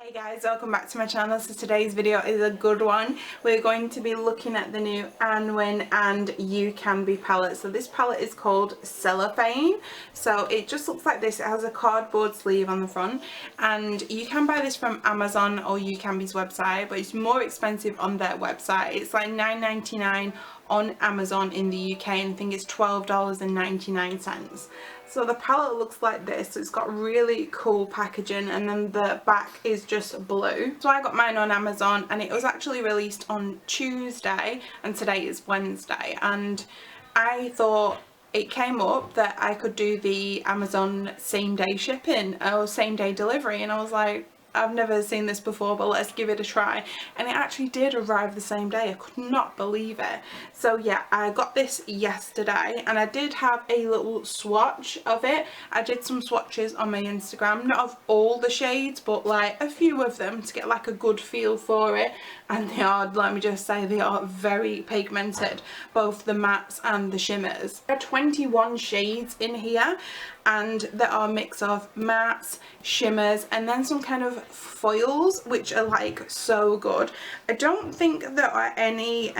Hey guys, welcome back to my channel. So today's video is a good one. We're going to be looking at the new Anwen and Ucanbe palette. So this palette is called Cellophane. So it just looks like this. It has a cardboard sleeve on the front, and you can buy this from Amazon or Ucanbe's website, but it's more expensive on their website. It's like $9.99 on Amazon in the UK, and I think it's $12.99. So the palette looks like this. So it's got really cool packaging, and then the back is just blue. So I got mine on Amazon, and it was actually released on Tuesday, and today is Wednesday, and I thought it came up that I could do the Amazon same day shipping or same day delivery, and I was like, I've never seen this before, but let's give it a try. And it actually did arrive the same day. I could not believe it. So yeah, I got this yesterday, and I did have a little swatch of it. I did some swatches on my Instagram, not of all the shades, but like a few of them to get like a good feel for it. And they are, let me just say, they are very pigmented, both the mattes and the shimmers. There are 21 shades in here, and there are a mix of mattes, shimmers, and then some kind of foils, which are like so good. I don't think there are any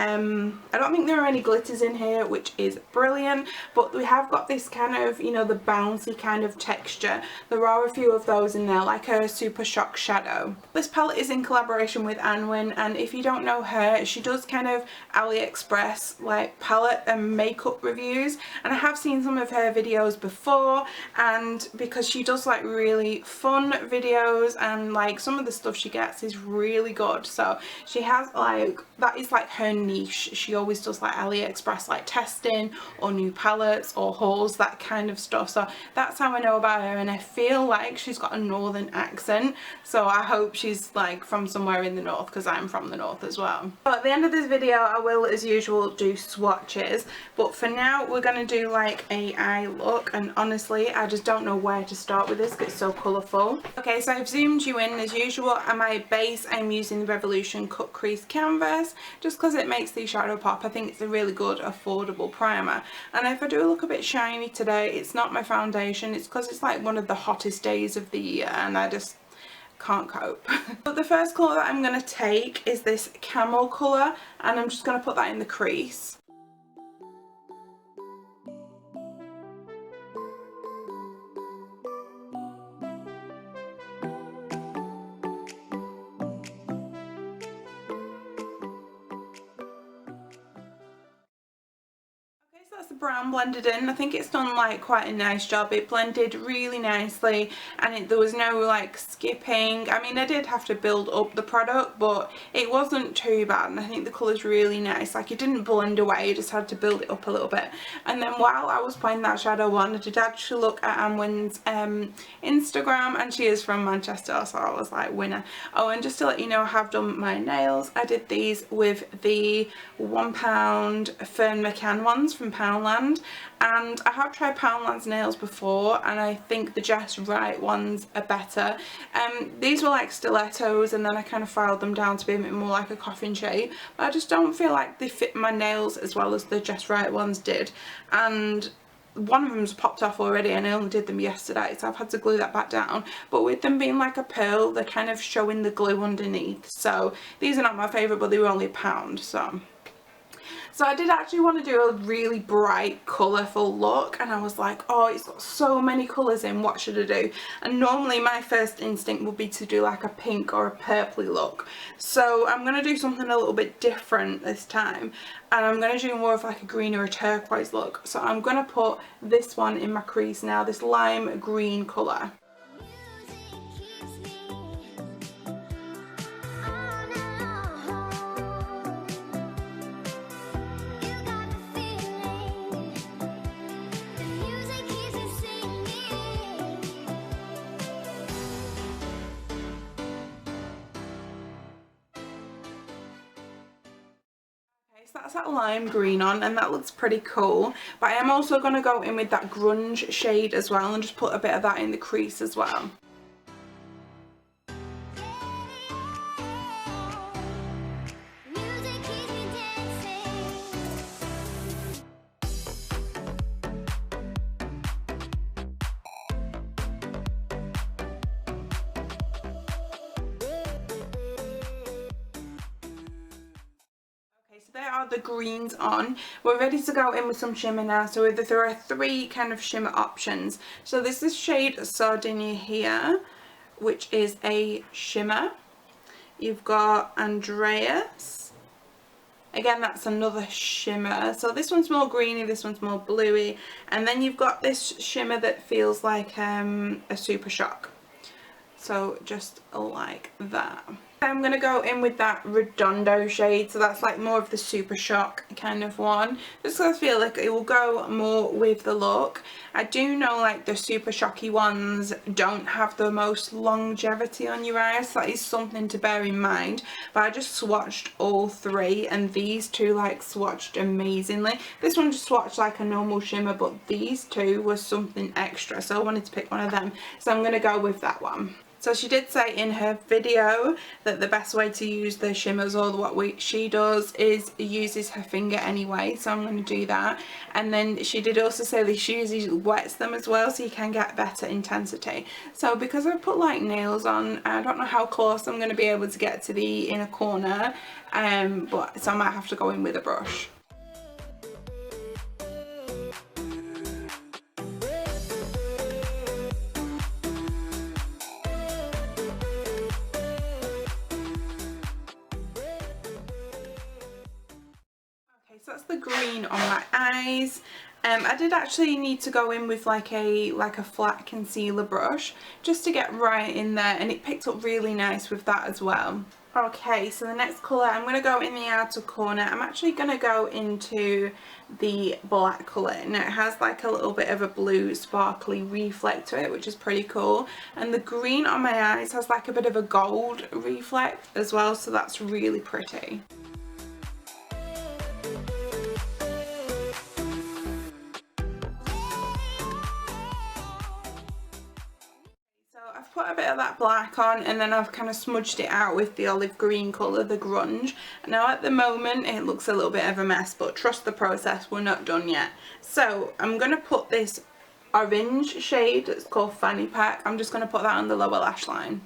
glitters in here, which is brilliant, but we have got this kind of, you know, the bouncy kind of texture. There are a few of those in there, like a Super Shock shadow. This palette is in collaboration with Anwen, and if you don't know her, she does kind of AliExpress like palette and makeup reviews, and I have seen some of her videos before, and because she does like really fun videos, and like some of the stuff she gets is really good. So she has like, that is like her niche. She always does like AliExpress like testing or new palettes or hauls, that kind of stuff. So that's how I know about her, and I feel like she's got a northern accent, so I hope she's like from somewhere in the north, because I'm from the north as well. So at the end of this video I will, as usual, do swatches, but for now we're going to do like a eye look, and honestly I just don't know where to start with this because it's so colourful. Okay, so I've zoomed you in as usual. On my base I'm using the Revolution Cut Crease Canvas, just because it makes the shadow pop. I think it's a really good affordable primer, and if I do look a bit shiny today, it's not my foundation, it's because it's like one of the hottest days of the year and I just can't cope. But the first colour that I'm going to take is this camel colour, and I'm just going to put that in the crease. So that's the brown blended in. I think it's done like quite a nice job. It blended really nicely, and there was no like skipping. I mean, I did have to build up the product, but it wasn't too bad, and I think the colour's really nice. Like, it didn't blend away, you just had to build it up a little bit. And then while I was putting that shadow on, I did actually look at Anwen's Instagram, and she is from Manchester, so I was like, winner. Oh, and just to let you know, I have done my nails. I did these with the £1 Fern McCann ones from Poundland, and I have tried Poundland's nails before, and I think the Just Right ones are better. These were like stilettos, and then I kind of filed them down to be a bit more like a coffin shape, but I just don't feel like they fit my nails as well as the Just Right ones did, and one of them's popped off already, and I only did them yesterday, so I've had to glue that back down. But with them being like a pearl, they're kind of showing the glue underneath, so these are not my favourite, but they were only £1. So I did actually want to do a really bright, colourful look, and I was like, oh, it's got so many colours in, what should I do? And normally my first instinct would be to do like a pink or a purpley look. So I'm going to do something a little bit different this time, and I'm going to do more of like a green or a turquoise look. So I'm going to put this one in my crease now, this lime green colour. So that's that lime green on, and that looks pretty cool, but I am also going to go in with that grunge shade as well, and just put a bit of that in the crease as well. are the greens on. We're ready to go in with some shimmer now. So there are 3 kind of shimmer options. So this is shade Sardinia here, which is a shimmer. You've got Andreas. Again, that's another shimmer. So this one's more greeny, this one's more bluey. And then you've got this shimmer that feels like a Super Shock. So just like that. I'm going to go in with that Redondo shade, so that's like more of the Super Shock kind of one, just because I feel like it will go more with the look. I do know like the Super Shocky ones don't have the most longevity on your eyes, so that is something to bear in mind, but I just swatched all 3 and these 2 like swatched amazingly. This one just swatched like a normal shimmer, but these 2 was something extra, so I wanted to pick one of them, so I'm going to go with that one. So she did say in her video that the best way to use the shimmers, or what she does, is uses her finger anyway, so I'm going to do that. And then she did also say that she usually wets them as well, so you can get better intensity. So because I put like nails on, I don't know how close I'm going to be able to get to the inner corner, but so I might have to go in with a brush. So that's the green on my eyes. I did actually need to go in with like a flat concealer brush just to get right in there, and it picked up really nice with that as well. Okay, so the next colour, I'm going to go in the outer corner. I'm actually going to go into the black colour. Now it has like a little bit of a blue sparkly reflect to it, which is pretty cool. And the green on my eyes has like a bit of a gold reflect as well, so that's really pretty. I've put a bit of that black on, and then I've kind of smudged it out with the olive green colour, the grunge. Now at the moment it looks a little bit of a mess, but trust the process, we're not done yet. So I'm going to put this orange shade that's called Fanny Pack, I'm just going to put that on the lower lash line.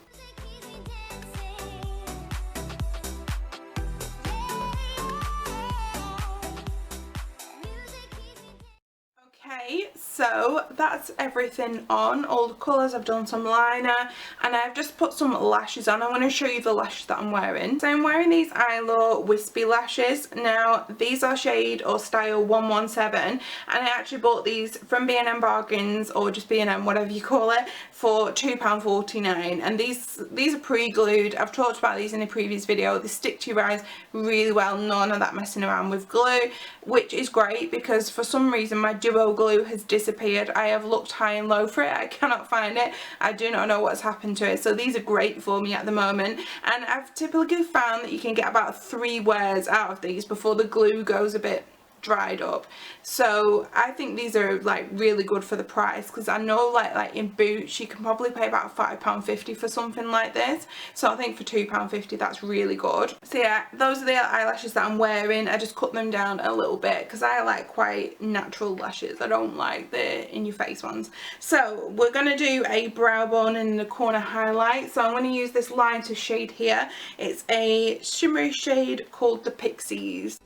Okay, so that's everything on, all the colours. I've done some liner and I've just put some lashes on. I'm going to show you the lashes that I'm wearing. So I'm wearing these Eyelaw Wispy Lashes. Now these are shade or style 117, and I actually bought these from B&M Bargains, or just B&M, whatever you call it, for £2.49, and these are pre-glued. I've talked about these in a previous video. They stick to your eyes really well, none of that messing around with glue, which is great because for some reason my duo glue has disappeared. I have looked high and low for it, I cannot find it. I do not know what's happened to it, so these are great for me at the moment, and I've typically found that you can get about 3 wears out of these before the glue goes a bit dried up. So I think these are like really good for the price, because I know like in Boots you can probably pay about £5.50 for something like this, so I think for £2.50 that's really good. So yeah, those are the eyelashes that I'm wearing. I just cut them down a little bit because I like quite natural lashes, I don't like the in your face ones. So we're going to do a brow bone in the corner highlight, so I'm going to use this lighter shade here. It's a shimmery shade called the Pixies.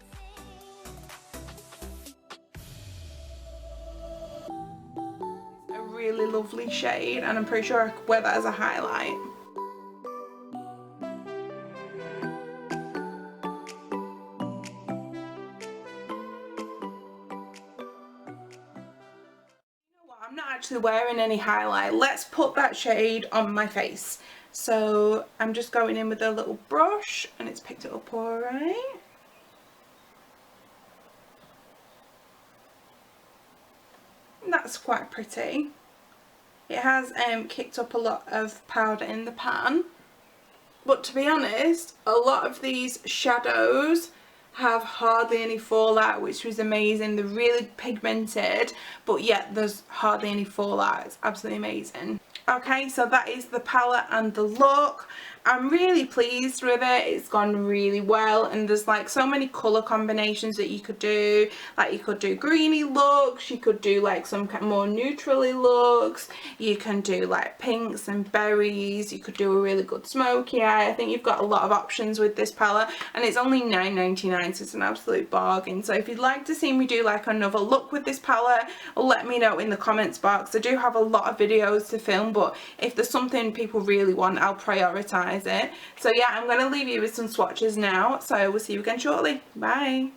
Really lovely shade, and I'm pretty sure I could wear that as a highlight. I'm not actually wearing any highlight. Let's put that shade on my face. So I'm just going in with a little brush, and it's picked it up alright. That's quite pretty. It has kicked up a lot of powder in the pan, but to be honest, a lot of these shadows have hardly any fallout, which was amazing. They're really pigmented, but yet there's hardly any fallout. It's absolutely amazing. Okay, so that is the palette and the look. I'm really pleased with it. It's gone really well, and there's like so many colour combinations that you could do. Like you could do greeny looks, you could do like some more neutrally looks, you can do like pinks and berries, you could do a really good smoky eye. I think you've got a lot of options with this palette, and it's only $9.99, so it's an absolute bargain. So if you'd like to see me do like another look with this palette, let me know in the comments box. I do have a lot of videos to film, but if there's something people really want, I'll prioritise it. So yeah, I'm going to leave you with some swatches now, so we'll see you again shortly. Bye.